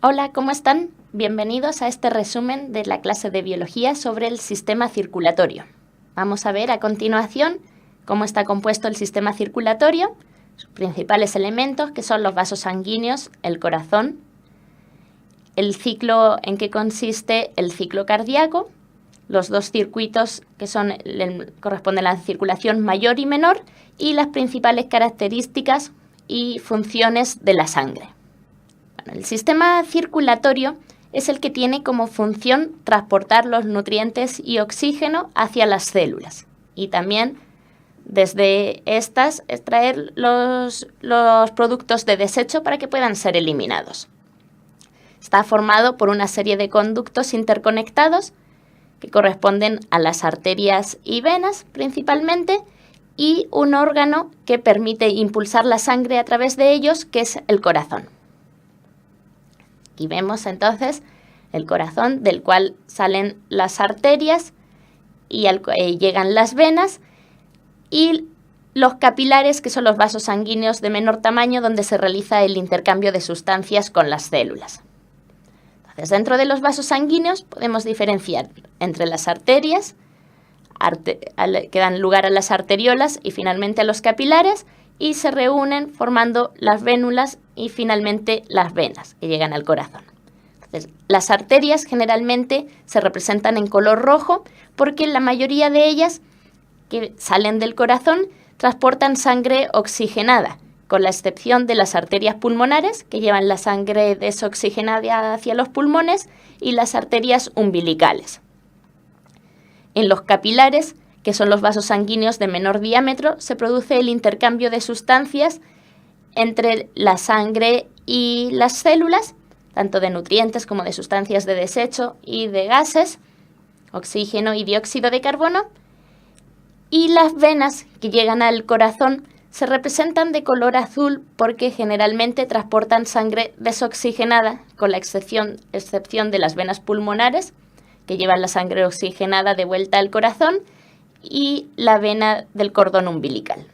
Hola, ¿cómo están? Bienvenidos a este resumen de la clase de biología sobre el sistema circulatorio. Vamos a ver a continuación cómo está compuesto el sistema circulatorio, sus principales elementos, que son los vasos sanguíneos, el corazón, el ciclo en que consiste el ciclo cardíaco, los dos circuitos que corresponden a la circulación mayor y menor, y las principales características y funciones de la sangre. El sistema circulatorio es el que tiene como función transportar los nutrientes y oxígeno hacia las células y también desde estas extraer los productos de desecho para que puedan ser eliminados. Está formado por una serie de conductos interconectados que corresponden a las arterias y venas principalmente y un órgano que permite impulsar la sangre a través de ellos, que es el corazón. Aquí vemos entonces el corazón, del cual salen las arterias y llegan las venas, y los capilares, que son los vasos sanguíneos de menor tamaño, donde se realiza el intercambio de sustancias con las células. Entonces, dentro de los vasos sanguíneos podemos diferenciar entre las arterias, que dan lugar a las arteriolas, y finalmente a los capilares, y se reúnen formando las vénulas y finalmente las venas que llegan al corazón. Entonces, las arterias generalmente se representan en color rojo porque la mayoría de ellas que salen del corazón transportan sangre oxigenada, con la excepción de las arterias pulmonares, que llevan la sangre desoxigenada hacia los pulmones, y las arterias umbilicales. En los capilares, que son los vasos sanguíneos de menor diámetro, se produce el intercambio de sustancias entre la sangre y las células, tanto de nutrientes como de sustancias de desecho y de gases, oxígeno y dióxido de carbono, y las venas que llegan al corazón se representan de color azul porque generalmente transportan sangre desoxigenada, con la excepción de las venas pulmonares, que llevan la sangre oxigenada de vuelta al corazón, y la vena del cordón umbilical.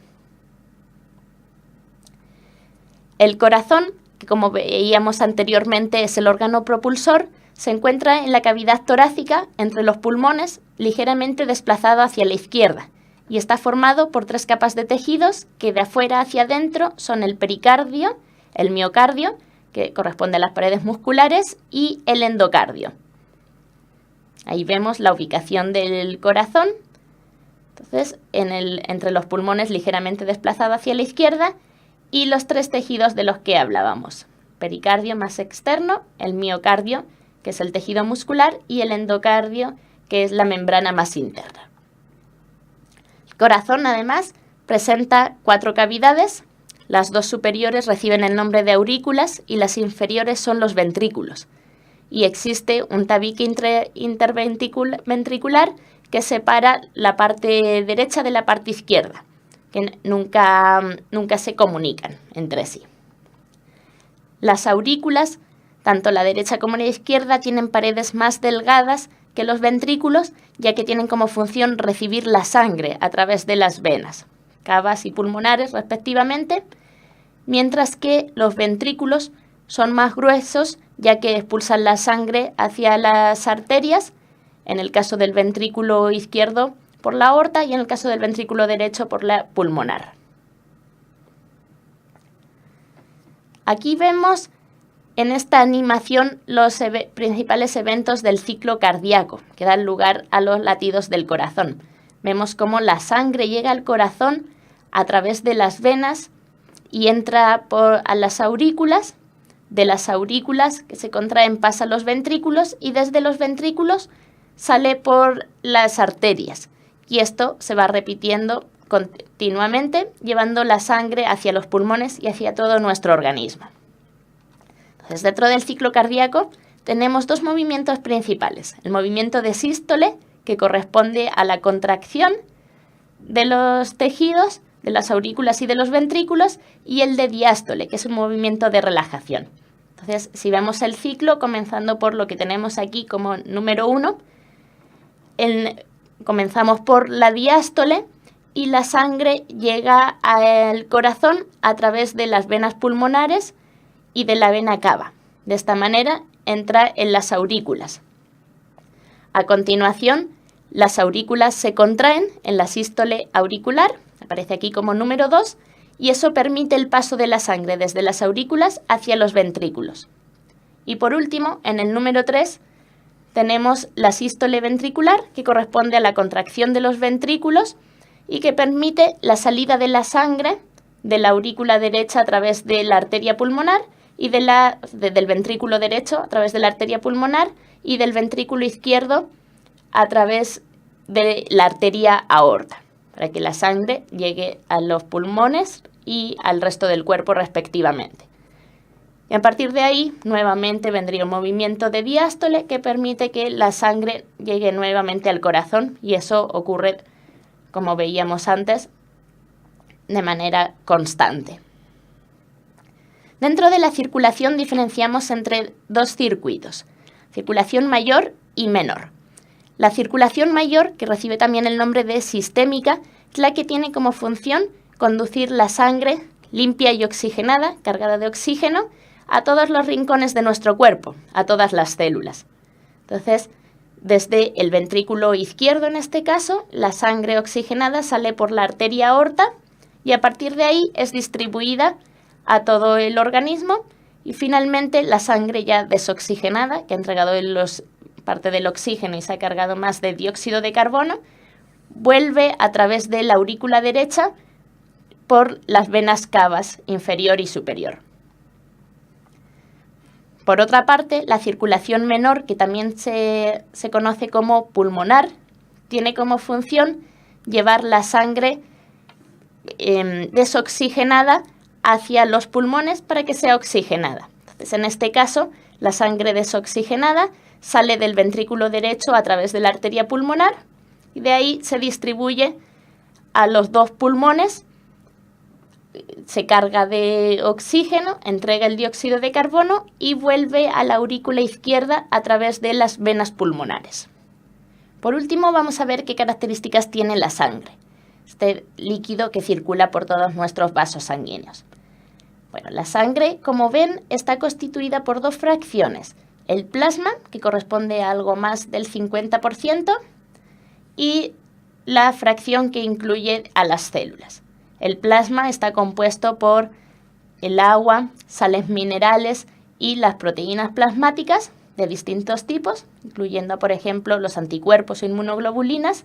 El corazón, que como veíamos anteriormente es el órgano propulsor, se encuentra en la cavidad torácica entre los pulmones, ligeramente desplazado hacia la izquierda, y está formado por 3 capas de tejidos que de afuera hacia adentro son el pericardio, el miocardio, que corresponde a las paredes musculares, y el endocardio. Ahí vemos la ubicación del corazón. Entonces, entre los pulmones ligeramente desplazado hacia la izquierda, y los 3 tejidos de los que hablábamos. Pericardio más externo, el miocardio, que es el tejido muscular, y el endocardio, que es la membrana más interna. El corazón, además, presenta 4 cavidades. Las 2 superiores reciben el nombre de aurículas y las inferiores son los ventrículos. Y existe un tabique interventricular que separa la parte derecha de la parte izquierda, que nunca se comunican entre sí. Las aurículas, tanto la derecha como la izquierda, tienen paredes más delgadas que los ventrículos, ya que tienen como función recibir la sangre a través de las venas, cavas y pulmonares respectivamente, mientras que los ventrículos son más gruesos, ya que expulsan la sangre hacia las arterias, en el caso del ventrículo izquierdo por la aorta y en el caso del ventrículo derecho por la pulmonar. Aquí vemos en esta animación los principales eventos del ciclo cardíaco que dan lugar a los latidos del corazón. Vemos cómo la sangre llega al corazón a través de las venas y entra a las aurículas. De las aurículas que se contraen pasa a los ventrículos y desde los ventrículos sale por las arterias. Y esto se va repitiendo continuamente, llevando la sangre hacia los pulmones y hacia todo nuestro organismo. Entonces, dentro del ciclo cardíaco tenemos 2 movimientos principales. El movimiento de sístole, que corresponde a la contracción de los tejidos, de las aurículas y de los ventrículos, y el de diástole, que es un movimiento de relajación. Entonces, si vemos el ciclo, comenzando por lo que tenemos aquí como número 1, comenzamos por la diástole y la sangre llega al corazón a través de las venas pulmonares y de la vena cava. De esta manera entra en las aurículas. A continuación, las aurículas se contraen en la sístole auricular, aparece aquí como número 2, y eso permite el paso de la sangre desde las aurículas hacia los ventrículos. Y por último, en el número 3, tenemos la sístole ventricular, que corresponde a la contracción de los ventrículos y que permite la salida de la sangre de la aurícula derecha a través de la arteria pulmonar y del ventrículo derecho a través de la arteria pulmonar y del ventrículo izquierdo a través de la arteria aorta, para que la sangre llegue a los pulmones y al resto del cuerpo respectivamente. Y a partir de ahí, nuevamente vendría un movimiento de diástole que permite que la sangre llegue nuevamente al corazón, y eso ocurre, como veíamos antes, de manera constante. Dentro de la circulación diferenciamos entre dos circuitos, circulación mayor y menor. La circulación mayor, que recibe también el nombre de sistémica, es la que tiene como función conducir la sangre limpia y oxigenada, cargada de oxígeno, a todos los rincones de nuestro cuerpo, a todas las células. Entonces, desde el ventrículo izquierdo, en este caso, la sangre oxigenada sale por la arteria aorta y a partir de ahí es distribuida a todo el organismo y finalmente la sangre ya desoxigenada, que ha entregado parte del oxígeno y se ha cargado más de dióxido de carbono, vuelve a través de la aurícula derecha por las venas cavas inferior y superior. Por otra parte, la circulación menor, que también se conoce como pulmonar, tiene como función llevar la sangre desoxigenada hacia los pulmones para que sea oxigenada. Entonces, en este caso, la sangre desoxigenada sale del ventrículo derecho a través de la arteria pulmonar y de ahí se distribuye a los dos pulmones, se carga de oxígeno, entrega el dióxido de carbono y vuelve a la aurícula izquierda a través de las venas pulmonares. Por último, vamos a ver qué características tiene la sangre, este líquido que circula por todos nuestros vasos sanguíneos. Bueno, la sangre, como ven, está constituida por dos fracciones: el plasma, que corresponde a algo más del 50%, y la fracción que incluye a las células. El plasma está compuesto por el agua, sales minerales y las proteínas plasmáticas de distintos tipos, incluyendo, por ejemplo, los anticuerpos o inmunoglobulinas,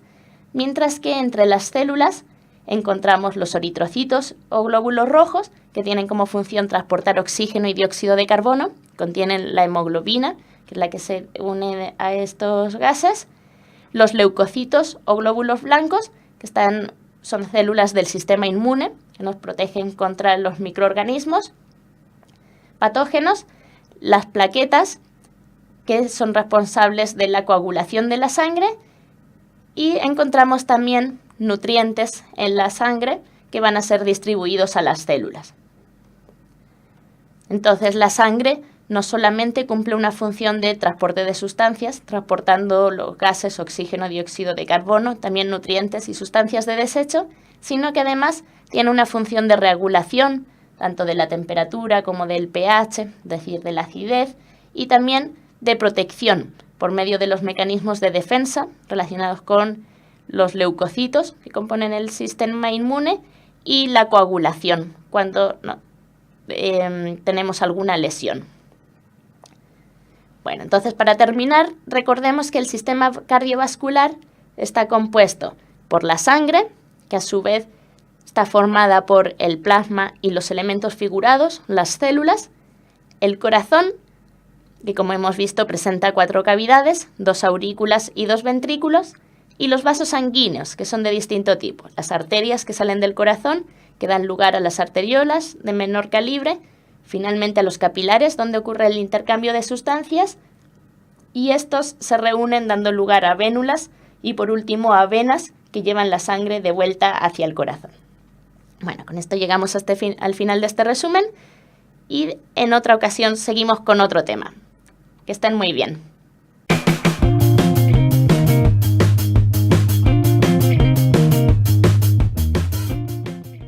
mientras que entre las células encontramos los eritrocitos o glóbulos rojos, que tienen como función transportar oxígeno y dióxido de carbono, contienen la hemoglobina, que es la que se une a estos gases, los leucocitos o glóbulos blancos, que son células del sistema inmune, que nos protegen contra los microorganismos patógenos, las plaquetas, que son responsables de la coagulación de la sangre, y encontramos también nutrientes en la sangre que van a ser distribuidos a las células. Entonces, la sangre no solamente cumple una función de transporte de sustancias, transportando los gases, oxígeno, dióxido de carbono, también nutrientes y sustancias de desecho, sino que además tiene una función de regulación, tanto de la temperatura como del pH, es decir, de la acidez, y también de protección, por medio de los mecanismos de defensa relacionados con los leucocitos, que componen el sistema inmune, y la coagulación, cuando tenemos alguna lesión. Bueno, entonces, para terminar, recordemos que el sistema cardiovascular está compuesto por la sangre, que a su vez está formada por el plasma y los elementos figurados, las células, el corazón, que como hemos visto presenta 4 cavidades, 2 aurículas y 2 ventrículos, y los vasos sanguíneos, que son de distinto tipo, las arterias que salen del corazón, que dan lugar a las arteriolas de menor calibre, finalmente a los capilares, donde ocurre el intercambio de sustancias, y estos se reúnen dando lugar a vénulas y por último a venas que llevan la sangre de vuelta hacia el corazón. Bueno, con esto llegamos al final de este resumen y en otra ocasión seguimos con otro tema. Que estén muy bien.